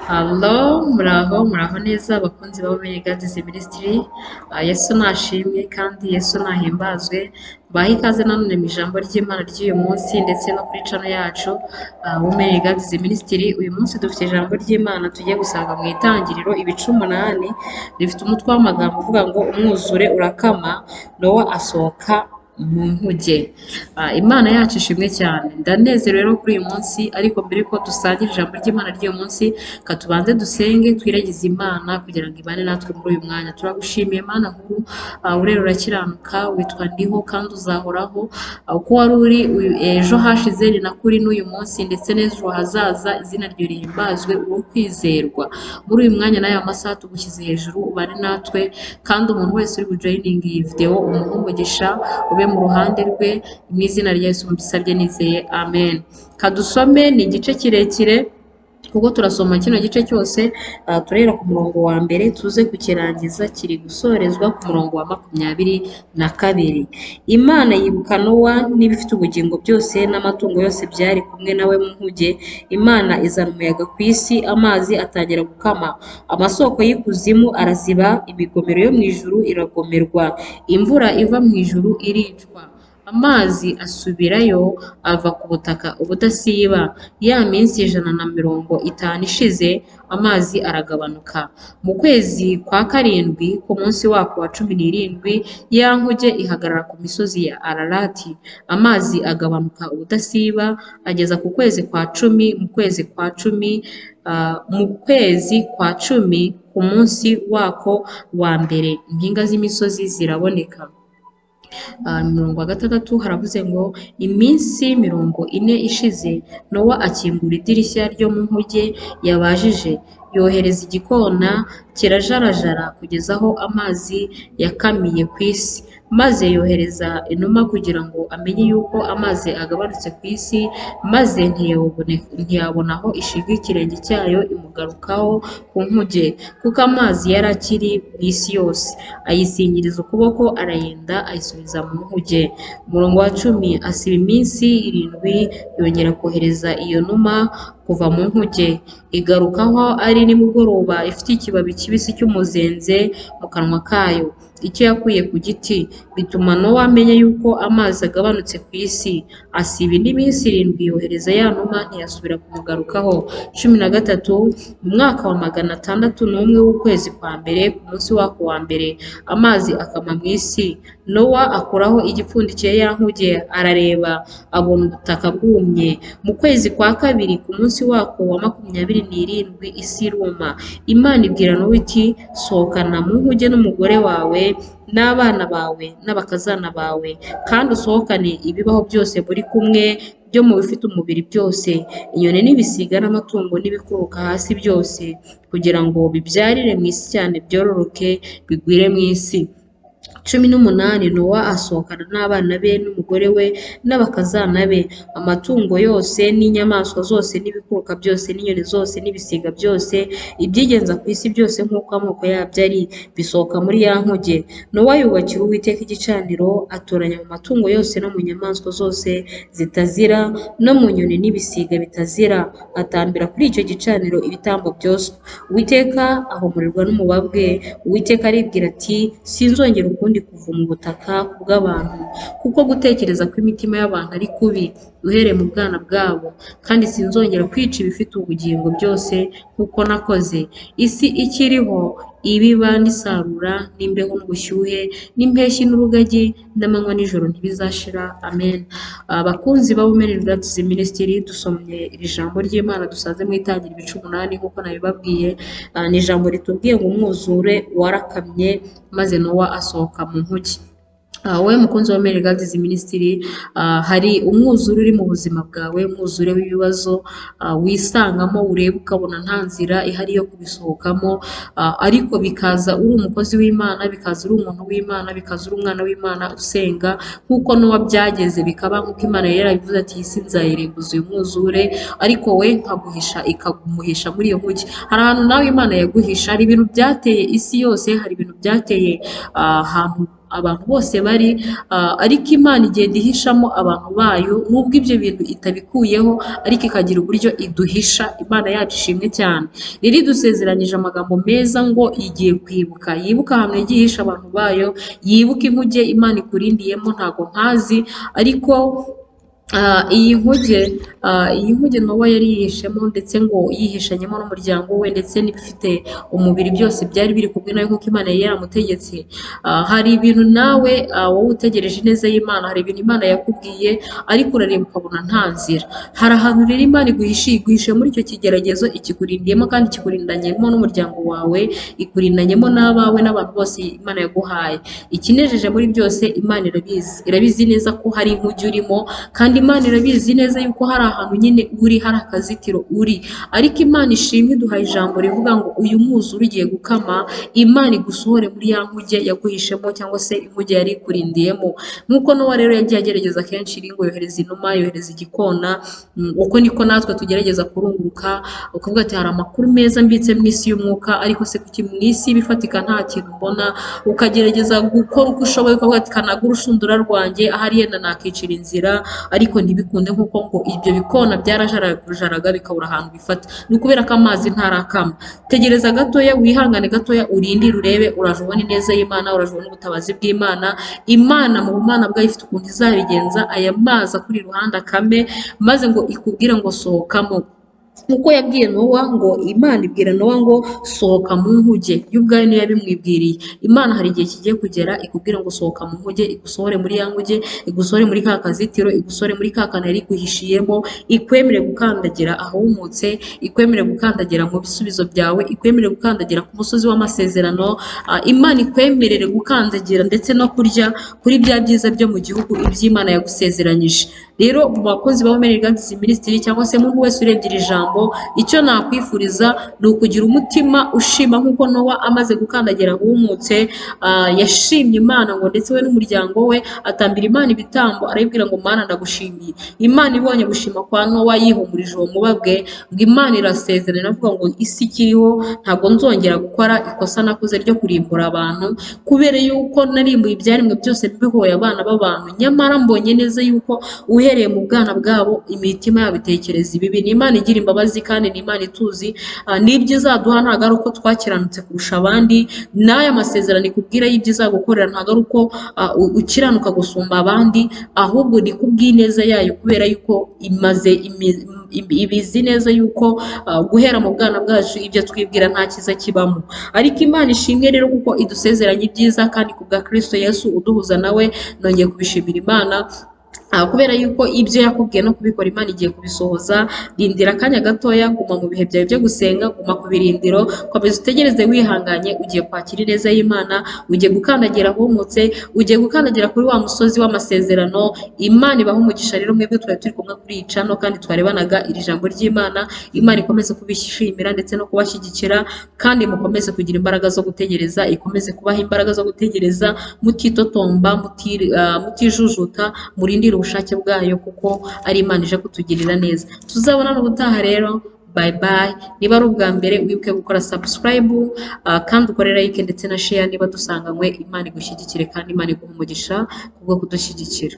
Halo, muraho neza abakunzi ba Women Guides Ministry. Yesu nashimwe kandi Yesu nahimbazwe. Baha ikaze nanone mu ijambo ry'Imana ry'uyu munsi ndetse no kuri channel yacu Women Guides Ministry. Uyu munsi dufite ijambo ry'Imana tugiye gusanga mu itangiriro ibice 8 rifite umutwe w'amagambo uvuga ngo umwuzure urakama, Nowa asohoka mu nkuge. Imana yacu ishimwe cyane. Ndanezerewe rero kuri uyu munsi, ariko mbere ko dusangira ijambo ry'Imana ry'uyu munsi, katubanze dusenge twiragize Imana kugira ngo ibane natwe muri uyu mwanya. Turagushimiye Mana nkuru, urera urakiranuka, witwa ndiho kandi uzahoraho. Uko wari uri ejo hashize ni nako uri n'uyu munsi ndetse n'ejo hazaza, izina ryawe rihimbazwe, uri kwizerwa. Muri uyu mwanya n'aya masaha tugushyize hejuru, ubane natwe kandi umuntu wese uri bujoyininga iyi video umuhe umugisha, ube mu ruhande rwe, mu izina rya Yesu mbisabye nizeye, amen. Kadusome ni igice kirekire kuko turasoma kino gice cyose, turera ku murongo wa mbere tuze kukirangiza, kiri gusorezwa ku murongo wa 22. Imana yibuka Nowa n'ibifite ubugingo byose n'amatungo yose byari kumwe nawe mu nkuge. Imana izana umuyaga ku isi, amazi atangira gukama, amasoko y'ikuzimu araziba, imigomero yo mu ijuru iragomerwa, imvura iva mu ijuru iricwa, amazi asubirayo ava ku butaka ubudasiba. Ya minsi 150 ishize, amazi aragabanuka. Mu kwezi kwa karindwi ku munsi wako wa 17, ya nkuge ihagarara ku misozi ya Ararati. Amazi agabanuka ubudasiba ageza ku kwezi kwa 10. Mu kwezi kwa 10 ku munsi wako wa mbere, impinga z'imisozi ziraboneka. Mirongo 6 haravuze ngo iminsi 40 ishize, Nowa akingura idirishya ryo mu nkuge yabajije, yohereza igikona kirajarajara kugeza aho amazi yakamiye ku isi. Maze yohereza inuma kugira ngo amenye yuko amazi agabanutse ku isi, maze ntiyabona aho ishinga ikirenge cyayo imugarukaho ku nkuge, kuko amazi yari akiri mu isi yose. Ayisingiriza ukuboko arayenda ayisubiza mu nkuge. Umurongo wa 10, asiba iminsi 7, yongera kohereza iyo numa kuva mu nkuge, igarukaho ari nimugoroba ifite ikibabi kibisi cy'umuzenze mu kanwa kayo, icyo yakuye ku giti. Bituma Nowa amenya yuko amazi agabanutse ku isi. Asiba indi minsi 7, yohereza ya numa, ntiyasubira kumugarukaho. 13, mu mwaka wa 601 w'ukwezi kwa mbere ku munsi wako wa mbere, amazi akama mu isi. Nowa akuraho igipfundikiye ya nkuge, arareba abona ubutaka bwumye. Mu kwezi kwa kabiri ku munsi wako wa 27, isi iruma. Imana ibwira Nowa iti, sohokana mu nkuge n'umugore wawe n'abana bawe n'abakazana bawe, kandi usohokane ibibaho byose muri kumwe byo mu bifite umubiri byose, inyoni n'ibisiga n'amatungo n'ibikururuka hasi byose, kugira ngo bibyarire mu isi cyane, byororoke bigwire mu isi. 18, Nowa asohokana n'abana be n'umugore we n'abakazana be, amatungo yose n'inyamaswa zose n'ibikururuka byose n'inyoni zose n'ibisiga byose, ibyigenza ku isi byose nk'uko amoko yabyo ari, bisohoka muri ya nkuge. Nowa yubakira Uwiteka igicaniro, atoranya mu matungo yose no mu nyamaswa zose zitazira no mu nyoni n'ibisiga bitazira, atambira kuri icyo gicaniro ibitambo byoswa. Uwiteka ahumurirwa n'umubabwe. Uwiteka aribwira ati, sinzongera ukundi kuva mu butaka kubw'abantu, kuko gutekereza kw'imitima y'abantu ari kubi uhereye mu bwana bwabo, kandi sinzongera kwica ibifite ubugingo byose nk'uko nakoze. Isi ikiriho ibiba n'isarura n'imbeho n'ubushyuhe n'impeshyi n'urugagi n'amanywa n'ijoro ntibizashira, amen. Abakunzi ba Women Guides Ministry, dusomye iri jambo ry'Imana dusanze mu itangira ibice 8 nk'uko nabibabwiye. Ni ijambo ritubwiye ngo umwuzure warakamye maze Nowa asohoka mu nkuge. Wowe mukunzi wa Women Guides Ministry, hari umwuzure uri mu buzima bwawe, umwuzure w'ibibazo wisangamo, ureba ukabona nta nzira ihari yo kubisohokamo, ariko bikaza uri umukozi w'Imana, bikaza uri umuntu w'Imana, bikaza uri umwana w'Imana usenga nk'uko Nowa byageze, bikaba nk'uko Imana yari yarabivuze ati, isi nzayirimbuza uyu mwuzure, ariko we nkaguhisha, ikagumuhisha muri iyo nkuge. Hari ahantu nawe Imana yaguhisha, hari ibintu byateye isi yose, hari ibintu byateye ahantu abantu bose bari, ariko Imana igenda ihishamo abantu bayo nubwo ibyo bintu itabikuyeho, ariko ikagira uburyo iduhisha. Imana yacu ishimwe cyane. Rero idusezeranyije amagambo meza ngo igiye kwibuka, yibuka ahantu yagiye ihisha abantu bayo, yibuka inkuge Imana ikurindiyemo ntago nkazi, ariko iyi nkuge Nowa yari yihishemo, ndetse ngo yihishanyemo n'umuryango we ndetse n'ibifite umubiri byose byari biri kumwe nawe nk'uko Imana yari yaramutegetse. Hari ibintu nawe wowe utegereje neza y'Imana, hari ibintu Imana yakubwiye ariko urareba ukabona nta nzira. Hari ahantu rero Imana iguhishe muri icyo kigeragezo, ikikurindiyemo kandi ikikurindanyemo n'umuryango wawe, ikurindanyemo n'abawe n'abantu bose Imana yaguhaye. Ikinejeje muri byose Imana irabizi neza ko hari inkuge urimo, kandi Imana irabizi neza yuko hari ahantu nyine uri, hari akazitiro uri, ariko Imana ishimwe iduhaye ijambo rivuga ngo uyu mwuzure ugiye gukama, Imana igusohore muri ya nkuge yaguhishemo cyangwa se inkuge yari ikurindiyemo. Nk'uko Nowa rero yagiye agerageza kenshi, ngo yohereza inuma, yohereza igikona, uko niko natwe tugerageza kurunguruka, ukavuga ati hari amakuru meza mbitse mu isi y'umwuka, ariko se kuki mu isi bifatika nta kintu mbona? Ukagerageza gukora uko ushoboye, ukavuga ati kanagura urushundura rwanjye ahari yenda nakicira inzira, ariko ntibikunde, nk'uko ngo ibyo bikona byarajarajaraga bikabura ahantu bifata. Ni ukubera ko amazi ntarakama. Tegereza gatoya, wihangane gatoya, urindire urebe, uraje ubona ineza y'Imana, uraje ubona ubutabazi bw'Imana. Imana mu bumana bwayo ifite ukuntu izabigenza, aya mazi akuri iruhande akame, maze ngo ikubwire ngo sohokamo. Nk'uko yabwiye Nowa, ngo Imana ibwira Nowa ngo sohoka mu nkuge, yo ubwayo niyo yabimwibwiriye. Imana hari igihe kigiye kugera ikubwira ngo sohoka mu nkuge, igusohore muri ya nkuge, igusohore muri ka kazitiro, igusohore muri ka kantu yari iguhishiyemo, ikwemere gukandagira ahumutse, ikwemere gukandagira mu bisubizo byawe, ikwemere gukandagira ku musozi w'amasezerano. Imana ikwemerere gukandagira ndetse no kurya kuri bya byiza byo mu gihugu iby'Imana yagusezeranyije. Rero mu bakozi ba Women Guardians Ministry cyangwa se umuntu wese urebye iri jambo, icyo nakwifuriza ni ukugira umutima ushima nk'uko Nowa amaze gukandagira ahumutse, yashimye Imana ngo ndetse we n'umuryango we atambira Imana ibitambo, arayibwira ngo Mana ndagushimiye. Imana ibonye gushima kwa Nowa, yihumurije uwo mubabwe, ngo Imana irasezerana avuga ngo isi ikiriho ntabwo nzongera gukora ikosa nakoze ryo kurimbura abantu, kubera yuko narimbuye ibyaremwe byose bihoye abana b'abantu, nyamara mbonye neza yuko uhereye mu bwana bwabo imitima yabo itekereza ibibi. Ni Imana igira imbabazi kandi ni Imana ituzi, n'ibyo izaduha ntabwo ari uko twakiranutse kurusha abandi, n'aya masezerano ikubwira y'ibyo izagukorera ntabwo ari uko ukiranuka gusumba abandi, ahubwo ni kubw'ineza yayo, kubera yuko ibizi neza yuko guhera mu bwana bwacu ibyo twibwira nta cyiza kibamo. Ariko Imana ishimwe rero kuko idusezeranya ibyiza, kandi ku bwa Kristo Yesu uduhuza nawe, nongeye kubishimira Imana. Kubera yuko ibyo yakubwiye no kubikora Imana igiye kubisohoza. Rindira akanya gatoya, guma mu bihe byawe byo gusenga, guma ku birindiro, komeza utegereze wihanganye, ugiye kwakira ineza y'Imana, ugiye gukandagira ahumutse, ugiye gukandagira kuri wa musozi w'amasezerano. Imana ibaha umugisha rero mwebwe twari turi kumwe kuri iyi channel kandi twarebanaga iri jambo ry'Imana. Imana ikomeze kubishimira ndetse no kubashyigikira, kandi mukomeze kugira imbaraga zo gutegereza, ikomeze kubaha imbaraga zo gutegereza, mutitotomba, mutijujuta, murindire ubushake bwayo kuko ari Imana ije kutugirira neza. Tuzabonana ubutaha rero, bye bye. Niba ari ubwa mbere wibuke gukora subscribe, kandi ukore like ndetse na share niba dusanganywe. Imana igushyigikire kandi Imana iguha umugisha kubwo kudushyigikira.